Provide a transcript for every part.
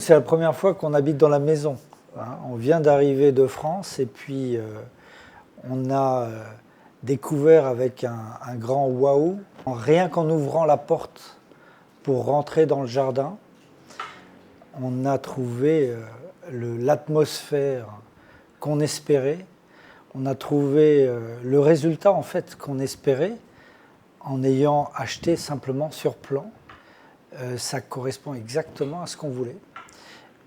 C'est la première fois qu'on habite dans la maison. Hein. On vient d'arriver de France et puis on a découvert avec un grand waouh, rien qu'en ouvrant la porte pour rentrer dans le jardin, on a trouvé l'atmosphère qu'on espérait. On a trouvé le résultat en fait qu'on espérait en ayant acheté simplement sur plan. Ça correspond exactement à ce qu'on voulait.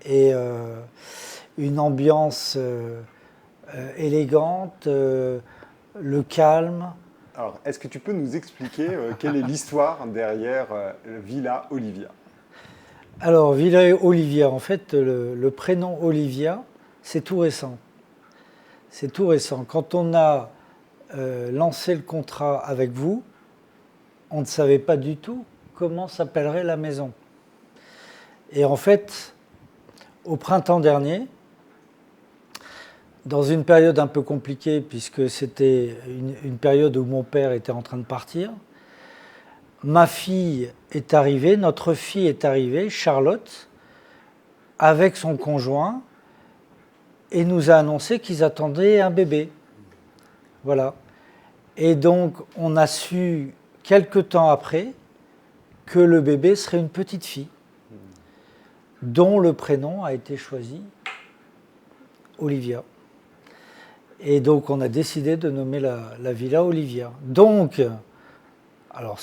Et une ambiance élégante, le calme. Alors, est-ce que tu peux nous expliquer quelle est l'histoire derrière Villa Olivia? Alors, Villa Olivia, en fait, le prénom Olivia, c'est tout récent. C'est tout récent. Quand on a lancé le contrat avec vous, on ne savait pas du tout comment s'appellerait la maison. Et en fait, au printemps dernier, dans une période un peu compliquée, puisque c'était une période où mon père était en train de partir, ma fille est arrivée, notre fille est arrivée, Charlotte, avec son conjoint, et nous a annoncé qu'ils attendaient un bébé. Voilà. Et donc, on a su, quelque temps après, que le bébé serait une petite fille, dont le prénom a été choisi Olivia. Et donc, on a décidé de nommer la villa Olivia. Donc, alors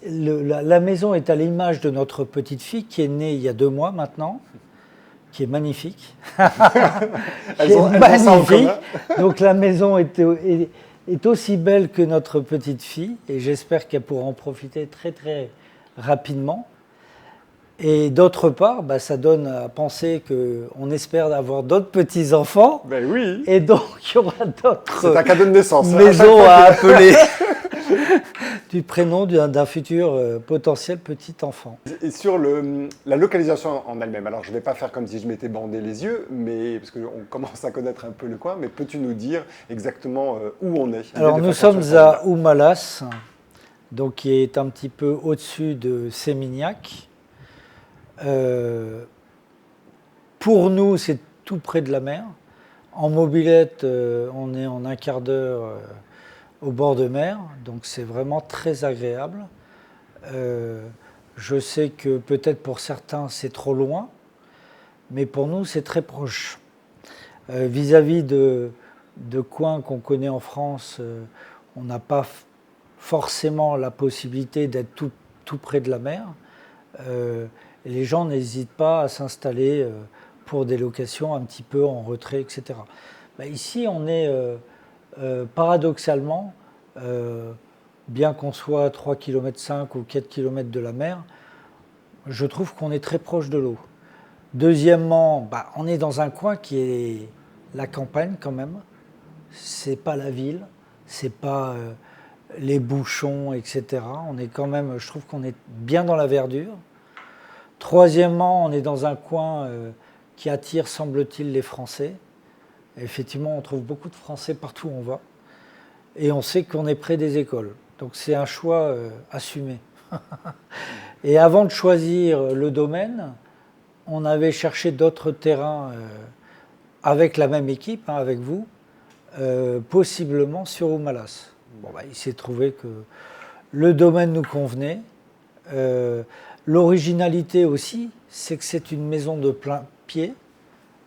la maison est à l'image de notre petite fille qui est née il y a 2 mois maintenant, qui est magnifique. Elles ont ça en commun. Donc, la maison est aussi belle que notre petite fille et j'espère qu'elle pourra en profiter très, très rapidement. Et d'autre part, ça donne à penser qu'on espère avoir d'autres petits-enfants. Ben oui. Et donc, il y aura d'autres c'est un cadeau de naissance, maisons à appeler du prénom d'un futur potentiel petit-enfant. Et sur la localisation en elle-même, alors je ne vais pas faire comme si je m'étais bandé les yeux, mais, parce qu'on commence à connaître un peu le coin, mais peux-tu nous dire exactement où on est? Alors, nous sommes à Oumalas, donc, qui est un petit peu au-dessus de Sémignac. Pour nous, c'est tout près de la mer. En mobilette, on est en un quart d'heure au bord de mer, donc c'est vraiment très agréable. Je sais que peut-être pour certains, c'est trop loin, mais pour nous, c'est très proche. Vis-à-vis de coins qu'on connaît en France, on n'a pas forcément la possibilité d'être tout près de la mer. Et les gens n'hésitent pas à s'installer pour des locations un petit peu en retrait, etc. Ici, on est paradoxalement, bien qu'on soit à 3,5 km ou 4 km de la mer, je trouve qu'on est très proche de l'eau. Deuxièmement, on est dans un coin qui est la campagne quand même. C'est pas la ville, c'est pas les bouchons, etc. On est quand même, je trouve qu'on est bien dans la verdure. Troisièmement, on est dans un coin qui attire, semble-t-il, les Français. Et effectivement, on trouve beaucoup de Français partout où on va. Et on sait qu'on est près des écoles. Donc c'est un choix assumé. Et avant de choisir le domaine, on avait cherché d'autres terrains avec la même équipe, avec vous, possiblement sur Oumalas. Il s'est trouvé que le domaine nous convenait. L'originalité aussi, c'est que c'est une maison de plein pied,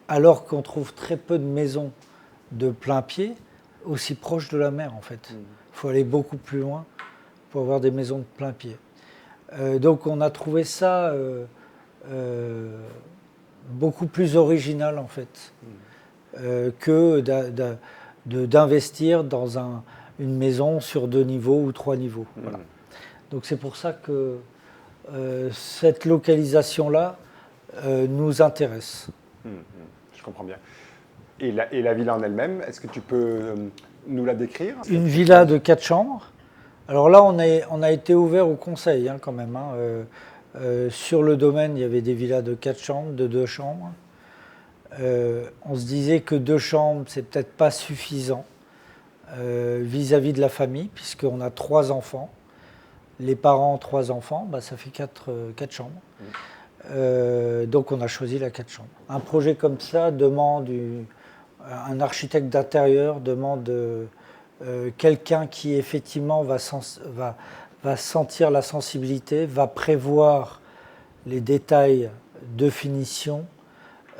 alors qu'on trouve très peu de maisons de plein pied aussi proches de la mer en fait. Il faut aller beaucoup plus loin pour avoir des maisons de plein pied. Donc on a trouvé ça beaucoup plus original en fait que d'investir dans une maison sur 2 niveaux ou 3 niveaux. Voilà. Donc c'est pour ça que cette localisation-là nous intéresse. Je comprends bien. Et la villa en elle-même, est-ce que tu peux nous la décrire? Une villa de 4 chambres. Alors là, on a été ouvert au conseil quand même. Sur le domaine, il y avait des villas de 4 chambres, de 2 chambres. On se disait que 2 chambres, c'est peut-être pas suffisant vis-à-vis de la famille, puisqu'on a 3 enfants. Les parents, 3 enfants, ça fait 4 chambres. Donc on a choisi la 4 chambres. Un projet comme ça demande un architecte d'intérieur, demande quelqu'un qui effectivement va sentir la sensibilité, va prévoir les détails de finition,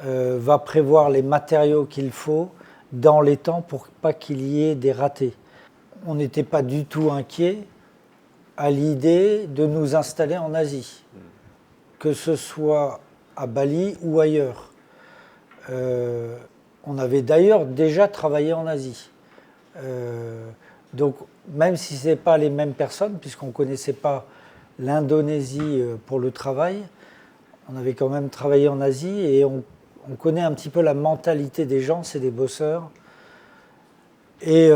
va prévoir les matériaux qu'il faut dans les temps pour pas qu'il y ait des ratés. On n'était pas du tout inquiet à l'idée de nous installer en Asie, que ce soit à Bali ou ailleurs. On avait d'ailleurs déjà travaillé en Asie. Donc même si ce n'est pas les mêmes personnes, puisqu'on ne connaissait pas l'Indonésie pour le travail, on avait quand même travaillé en Asie et on connaît un petit peu la mentalité des gens, c'est des bosseurs. Et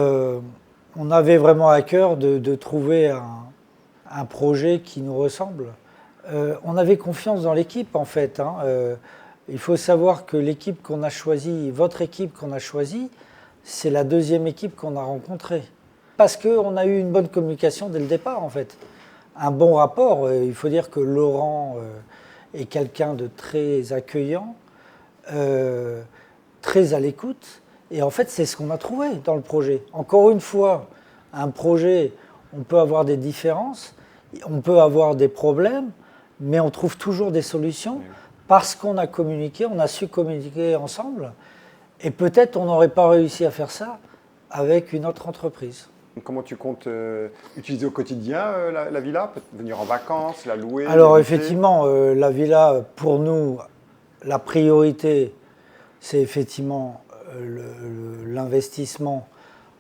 on avait vraiment à cœur de trouver un projet qui nous ressemble. On avait confiance dans l'équipe en fait. Il faut savoir que l'équipe qu'on a choisie, votre équipe qu'on a choisie, c'est la deuxième équipe qu'on a rencontrée. Parce qu'on a eu une bonne communication dès le départ en fait. Un bon rapport. Il faut dire que Laurent est quelqu'un de très accueillant, très à l'écoute. Et en fait, c'est ce qu'on a trouvé dans le projet. Encore une fois, un projet, on peut avoir des différences, on peut avoir des problèmes, mais on trouve toujours des solutions parce qu'on a communiqué, on a su communiquer ensemble. Et peut-être on n'aurait pas réussi à faire ça avec une autre entreprise. Comment tu comptes utiliser au quotidien la villa? Venir en vacances, la louer? Alors effectivement, la villa, pour nous, la priorité, c'est effectivement l'investissement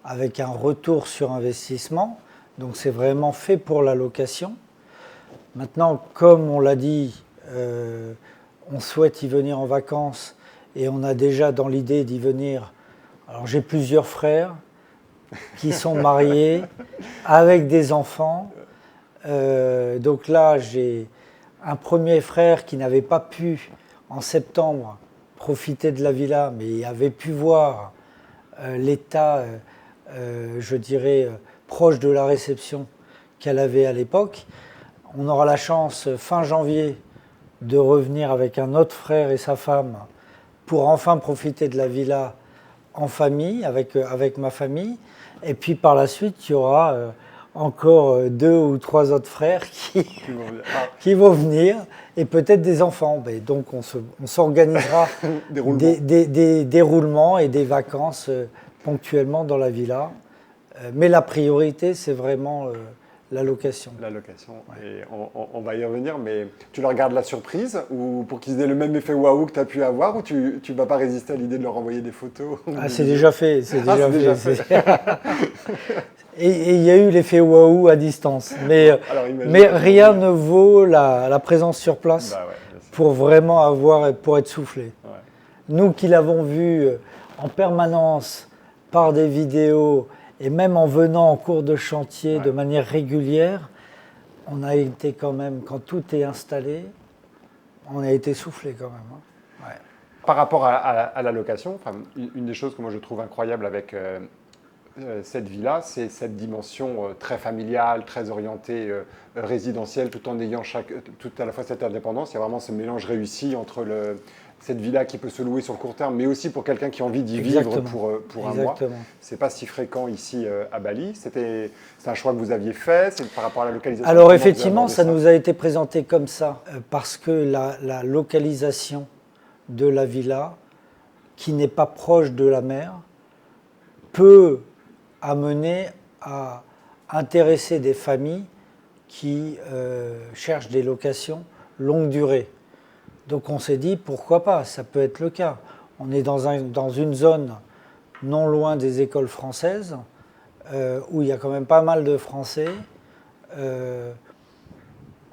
avec un retour sur investissement. Donc c'est vraiment fait pour la location. Maintenant, comme on l'a dit, on souhaite y venir en vacances et on a déjà dans l'idée d'y venir. Alors j'ai plusieurs frères qui sont mariés avec des enfants. Donc là, j'ai un premier frère qui n'avait pas pu en septembre profiter de la villa, mais avait pu voir l'état, je dirais, proche de la réception qu'elle avait à l'époque. On aura la chance, fin janvier, de revenir avec un autre frère et sa femme pour enfin profiter de la villa en famille, avec ma famille. Et puis par la suite, il y aura encore 2 ou 3 autres frères qui vont venir et peut-être des enfants. Mais donc on s'organisera des roulements et des vacances ponctuellement dans la villa. Mais la priorité, c'est vraiment la location. La location, ouais. Et on va y revenir, mais tu leur gardes la surprise ou pour qu'ils aient le même effet waouh que tu as pu avoir, ou tu ne vas pas résister à l'idée de leur envoyer des photos? C'est déjà fait. Et il y a eu l'effet waouh à distance. Mais rien ne vaut la présence sur place pour vraiment pour être soufflé. Ouais. Nous qui l'avons vu en permanence par des vidéos, et même en venant en cours de chantier de manière régulière, on a été quand même, quand tout est installé, on a été soufflé quand même. Ouais. Par rapport à la location, une des choses que moi je trouve incroyable avec cette villa, c'est cette dimension très familiale, très orientée résidentielle, tout en ayant tout à la fois cette indépendance. Il y a vraiment ce mélange réussi entre cette villa qui peut se louer sur le court terme, mais aussi pour quelqu'un qui a envie d'y vivre pour un mois. Ce n'est pas si fréquent ici à Bali. C'est un choix que vous aviez fait, c'est par rapport à la localisation. Alors effectivement, ça nous a été présenté comme ça, parce que la localisation de la villa, qui n'est pas proche de la mer, peut amener à intéresser des familles qui cherchent des locations longue durée. Donc on s'est dit, pourquoi pas, ça peut être le cas. On est dans une zone non loin des écoles françaises, où il y a quand même pas mal de Français.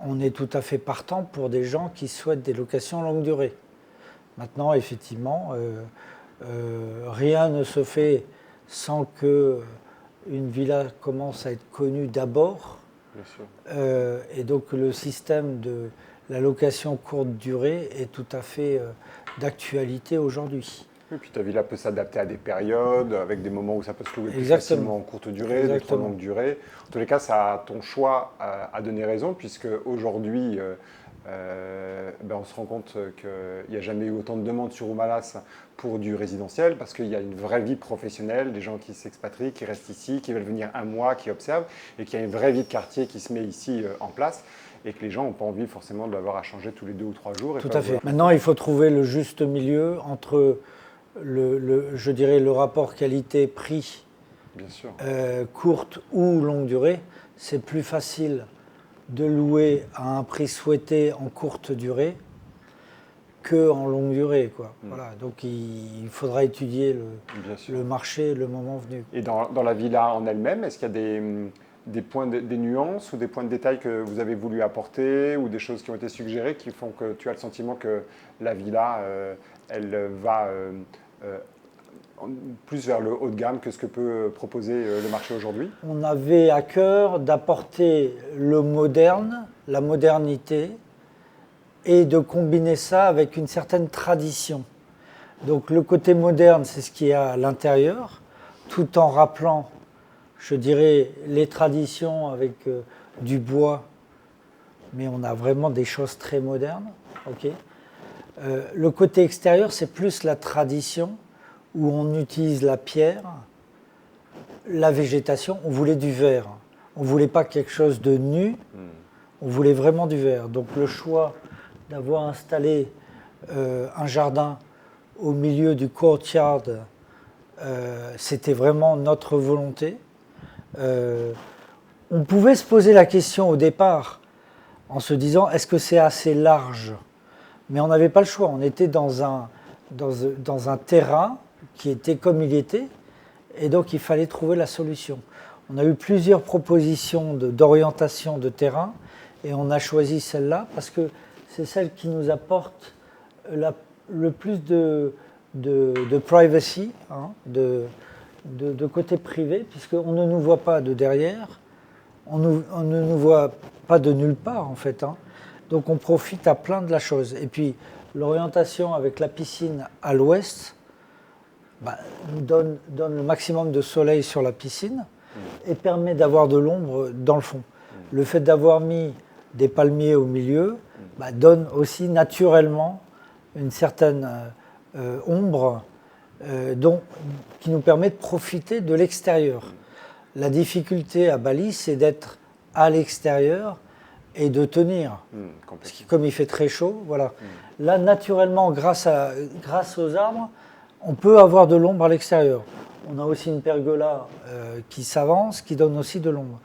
On est tout à fait partant pour des gens qui souhaitent des locations longue durée. Maintenant, effectivement, rien ne se fait sans qu'une villa commence à être connue d'abord. Bien sûr. Et donc le système de la location courte durée est tout à fait d'actualité aujourd'hui. Et puis ta villa peut s'adapter à des périodes, avec des moments où ça peut se louer plus facilement en courte durée, d'autres en longue durée. En tous les cas, ton choix a donné raison, puisque aujourd'hui, on se rend compte qu'il n'y a jamais eu autant de demandes sur Oumalas pour du résidentiel parce qu'il y a une vraie vie professionnelle, des gens qui s'expatrient, qui restent ici, qui veulent venir un mois, qui observent, et qu'il y a une vraie vie de quartier qui se met ici en place, et que les gens n'ont pas envie forcément de l'avoir à changer tous les 2 ou 3 jours. Tout à fait. Maintenant, il faut trouver le juste milieu entre je dirais le rapport qualité-prix, bien sûr, courte ou longue durée. C'est plus facile de louer à un prix souhaité en courte durée qu'en longue durée, quoi. Voilà. Donc il faudra étudier le marché le moment venu. Et dans la villa en elle-même, est-ce qu'il y a des nuances ou des points de détail que vous avez voulu apporter ou des choses qui ont été suggérées qui font que tu as le sentiment que la villa, elle va plus vers le haut de gamme que ce que peut proposer le marché aujourd'hui? On avait à cœur d'apporter le moderne, la modernité, et de combiner ça avec une certaine tradition. Donc le côté moderne, c'est ce qui est à l'intérieur, tout en rappelant, je dirais, les traditions avec du bois, mais on a vraiment des choses très modernes. Okay. Le côté extérieur, c'est plus la tradition, où on utilise la pierre, la végétation. On voulait du vert. On ne voulait pas quelque chose de nu, on voulait vraiment du vert. Donc le choix d'avoir installé un jardin au milieu du courtyard, c'était vraiment notre volonté. On pouvait se poser la question au départ en se disant est-ce que c'est assez large? Mais on n'avait pas le choix. On était dans un terrain qui était comme il était, et donc il fallait trouver la solution. On a eu plusieurs propositions d'orientation de terrain, et on a choisi celle-là parce que c'est celle qui nous apporte le plus de privacy, hein, de côté privé, puisqu'on ne nous voit pas de derrière, on ne nous voit pas de nulle part en fait. Hein. Donc on profite à plein de la chose. Et puis l'orientation avec la piscine à l'ouest nous donne le maximum de soleil sur la piscine et permet d'avoir de l'ombre dans le fond. Le fait d'avoir mis des palmiers au milieu donne aussi naturellement une certaine ombre qui nous permet de profiter de l'extérieur. La difficulté à Bali, c'est d'être à l'extérieur et de tenir. Parce que comme il fait très chaud, voilà. Là, naturellement, grâce aux arbres, on peut avoir de l'ombre à l'extérieur. On a aussi une pergola qui s'avance, qui donne aussi de l'ombre.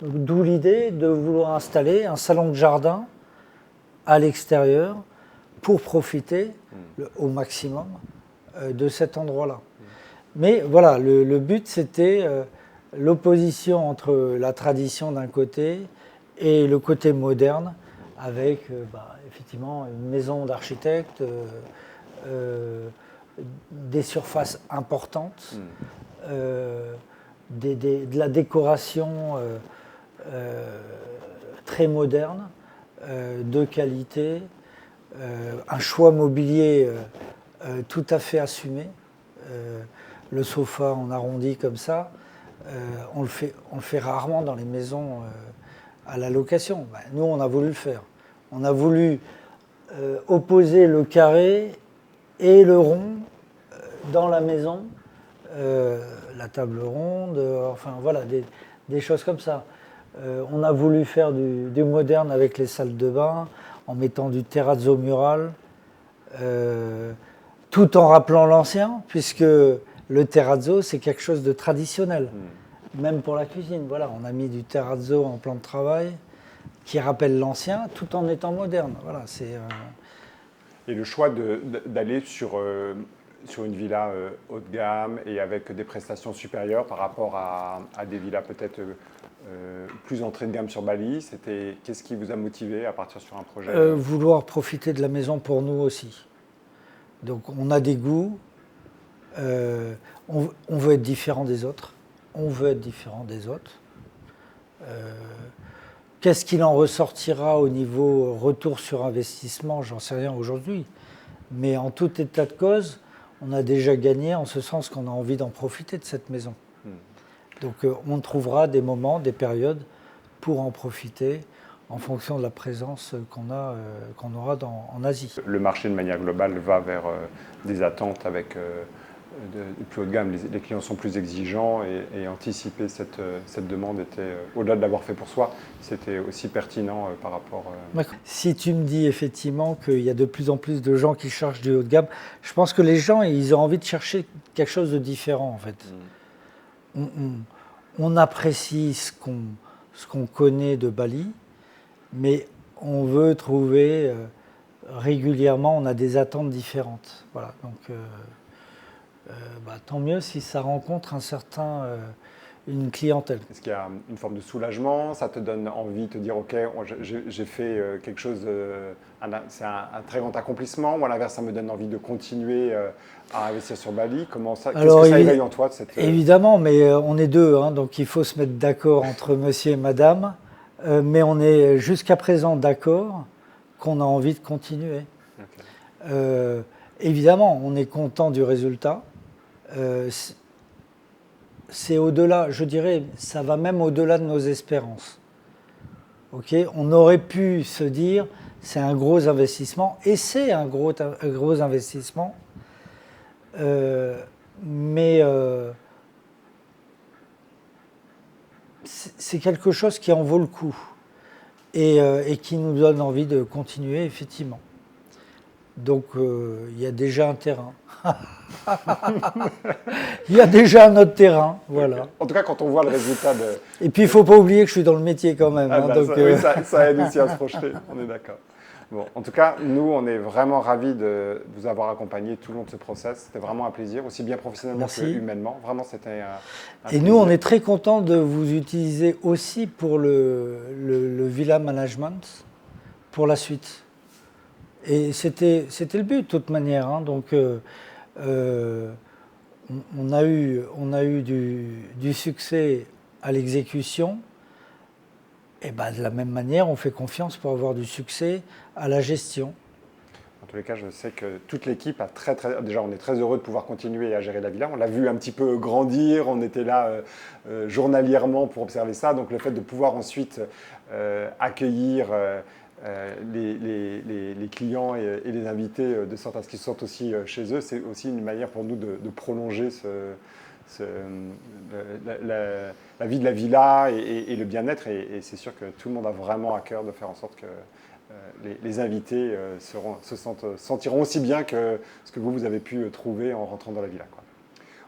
D'où l'idée de vouloir installer un salon de jardin à l'extérieur pour profiter au maximum de cet endroit-là. Mais voilà, le but, c'était l'opposition entre la tradition d'un côté et le côté moderne, avec effectivement une maison d'architecte, des surfaces importantes, de la décoration très moderne, de qualité, un choix mobilier tout à fait assumé. Le sofa en arrondi comme ça, on le fait rarement dans les maisons à la location. Nous, on a voulu le faire. On a voulu opposer le carré et le rond dans la maison, la table ronde, enfin voilà, des choses comme ça. On a voulu faire du moderne avec les salles de bain, en mettant du terrazzo mural, tout en rappelant l'ancien, puisque le terrazzo, c'est quelque chose de traditionnel, même pour la cuisine. Voilà, on a mis du terrazzo en plan de travail qui rappelle l'ancien, tout en étant moderne. Voilà, c'est. Et le choix d'aller sur une villa haut de gamme et avec des prestations supérieures par rapport à des villas peut-être plus entrée de gamme sur Bali, qu'est-ce qui vous a motivé à partir sur un projet Vouloir profiter de la maison pour nous aussi. Donc on a des goûts, on veut être différent des autres, Qu'est-ce qu'il en ressortira au niveau retour sur investissement? J'en sais rien aujourd'hui. Mais en tout état de cause, on a déjà gagné en ce sens qu'on a envie d'en profiter de cette maison. Donc on trouvera des moments, des périodes pour en profiter en fonction de la présence qu'on aura en Asie. Le marché de manière globale va vers des attentes avec de plus haut de gamme. Les clients sont plus exigeants et anticiper cette demande était, au-delà de l'avoir fait pour soi, c'était aussi pertinent par rapport. Si tu me dis effectivement qu'il y a de plus en plus de gens qui cherchent du haut de gamme, je pense que les gens, ils ont envie de chercher quelque chose de différent en fait. On apprécie ce qu'on connaît de Bali, mais on veut trouver régulièrement, on a des attentes différentes. Voilà, donc tant mieux si ça rencontre une clientèle. Est-ce qu'il y a une forme de soulagement? Ça te donne envie de te dire, ok, j'ai fait quelque chose, c'est un très grand accomplissement, ou à l'inverse, ça me donne envie de continuer à investir sur Bali? Qu'est-ce que ça éveille en toi de cette... Évidemment, mais on est deux, hein, donc il faut se mettre d'accord entre monsieur et madame, mais on est jusqu'à présent d'accord qu'on a envie de continuer. Okay. Évidemment, on est content du résultat. C'est au-delà, je dirais, ça va même au-delà de nos espérances. Okay, on aurait pu se dire, c'est un gros investissement, et c'est un gros investissement, mais c'est quelque chose qui en vaut le coup et qui nous donne envie de continuer, effectivement. Donc, il y a déjà un terrain. Il y a déjà un autre terrain, voilà. En tout cas, quand on voit le résultat de... Et puis, il ne faut pas oublier que je suis dans le métier quand même. Oui, ça aide aussi à se projeter, on est d'accord. Bon, en tout cas, nous, on est vraiment ravis de vous avoir accompagné tout le long de ce process. C'était vraiment un plaisir, aussi bien professionnellement que humainement. Vraiment, c'était un plaisir. Nous, on est très contents de vous utiliser aussi pour le Villa Management pour la suite. Et c'était le but de toute manière. Hein. Donc, on a eu du succès à l'exécution. Et de la même manière, on fait confiance pour avoir du succès à la gestion. En tous les cas, je sais que toute l'équipe a déjà, on est très heureux de pouvoir continuer à gérer la villa. On l'a vu un petit peu grandir. On était là journalièrement pour observer ça. Donc, le fait de pouvoir ensuite accueillir les clients et les invités de sorte à ce qu'ils sortent aussi chez eux, c'est aussi une manière pour nous de prolonger la vie de la villa et le bien-être. Et c'est sûr que tout le monde a vraiment à cœur de faire en sorte que les invités sentiront aussi bien que ce que vous avez pu trouver en rentrant dans la villa, quoi.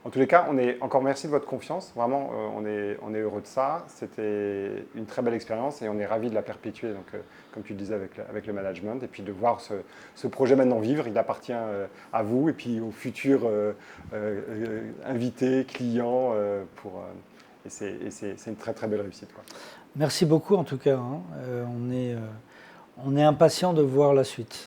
En tous les cas, encore merci de votre confiance. Vraiment, on est heureux de ça. C'était une très belle expérience et on est ravis de la perpétuer, donc, comme tu le disais, avec le management. Et puis de voir ce projet maintenant vivre. Il appartient à vous et puis aux futurs invités, clients. Et c'est une très très belle réussite, quoi. Merci beaucoup en tout cas. Hein. On est impatient de voir la suite.